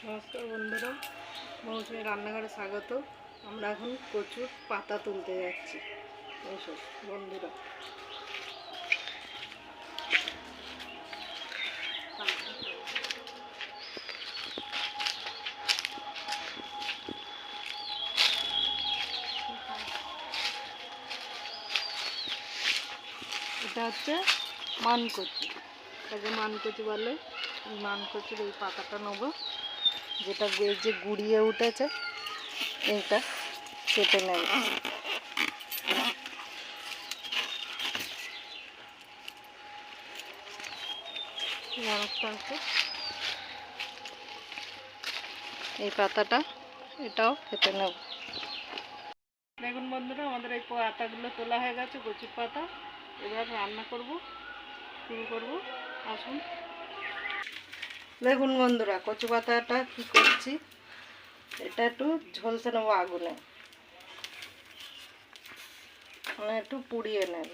নমস্কার বন্ধুরা, মৌসুমী রান্নাঘরে স্বাগত। আমরা এখন কচুর পাতা তুলতে যাচ্ছি। এইসব বন্ধুরা, এটা হচ্ছে মানকচু, এটাকে মানকচু বলে। এই মানকচুর এই পাতাটা নেবো, যেটা যে গুড়িয়ে উঠেছে এইটা কেটে নেব। এই পাতাটা এটাও কেটে নেব। দেখুন বন্ধুরা, আমাদের এই পাতাগুলো তোলা হয়ে গেছে, কচুর পাতা। এবার রান্না করব, শুরু করব। আসুন। দেখুন বন্ধুরা, কচু পাতাটা কি করছি, এটা একটু ঝলসে নেবো আগুনে, মানে একটু পুড়িয়ে নেব।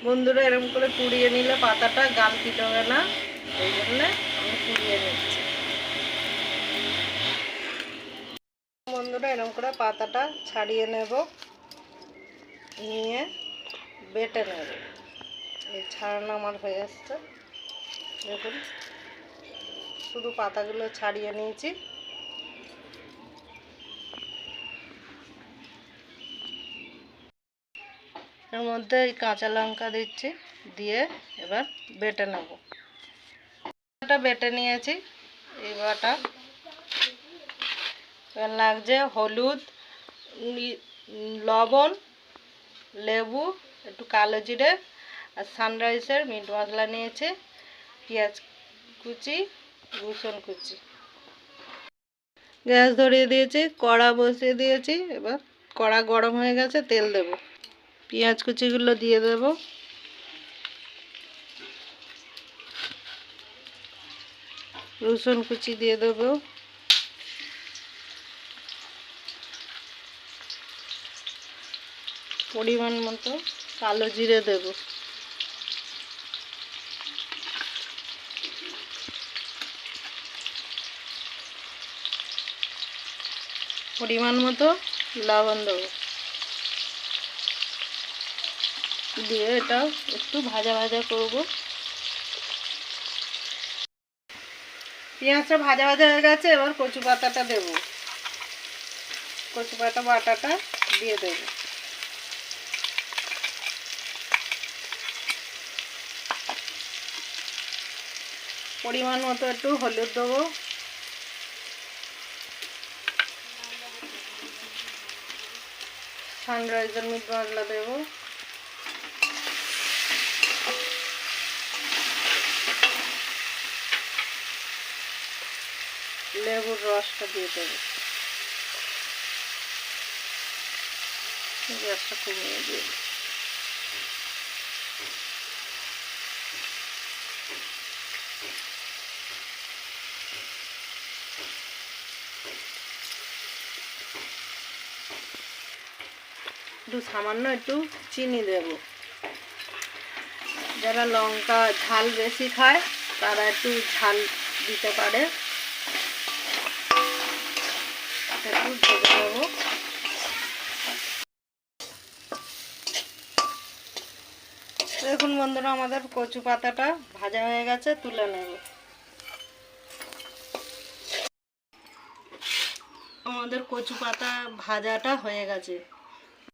বন্ধুরা, এরকম করে পুড়িয়ে নিলে পাতাটা গাল পিটবে না, এই জন্য আমি পুড়িয়ে নিচ্ছি। বন্ধুরা, এরকম করে পাতাটা ছাড়িয়ে নেব, নিয়ে বেটে নেব। এই ছাড়ানো আমার হয়ে আসছে। দেখুন, শুধু পাতাগুলো ছাড়িয়ে নিয়েছি। এর মধ্যে এই কাঁচা লঙ্কা দিচ্ছি, দিয়ে এবার বেটে নেব। বেটে নিয়েছি। এই বাটা এবার লাগছে হলুদ, লবণ, লেবু, একটু কালো জিরে আর সানরাইজের মিট মশলা নিয়েছে, পেঁয়াজ কুচি, রসুন কুচি। গ্যাস ধরিয়ে দিয়েছি, কড়া বসিয়ে দিয়েছি। এবার কড়া গরম হয়ে গেছে, তেল দেব। পেঁয়াজ কুচিগুলো দিয়ে দেব, রসুন কুচি দিয়ে দেব, পরিমাণ মতো কালো জিরে দেব, পরিমাণ মতো লবণ দেবো, দিয়ে এটা একটু ভাজা ভাজা করব। পেঁয়াজটা ভাজা ভাজা হয়ে গেছে, এবার কচু পাতাটা দেব। কচু পাতা বাটাটা দিয়ে দেব। পরিমাণ মতো একটু হলুদ দেবো, সানরাইজের মিট মশলা দেবো, লেবুর রসটা দিয়ে দেবো। গ্যাসটা কমিয়ে দিয়ে দেবো। একটু সামান্য একটু চিনি দেব। যারা লঙ্কা ঝাল বেশি খায় তারা একটু ঝাল দিতে পারে। একটু ভেজে নেব। দেখুন বন্ধুরা, আমাদের কচু পাতাটা ভাজা হয়ে গেছে, তুলে নেব। আমাদের কচু পাতা ভাজাটা হয়ে গেছে।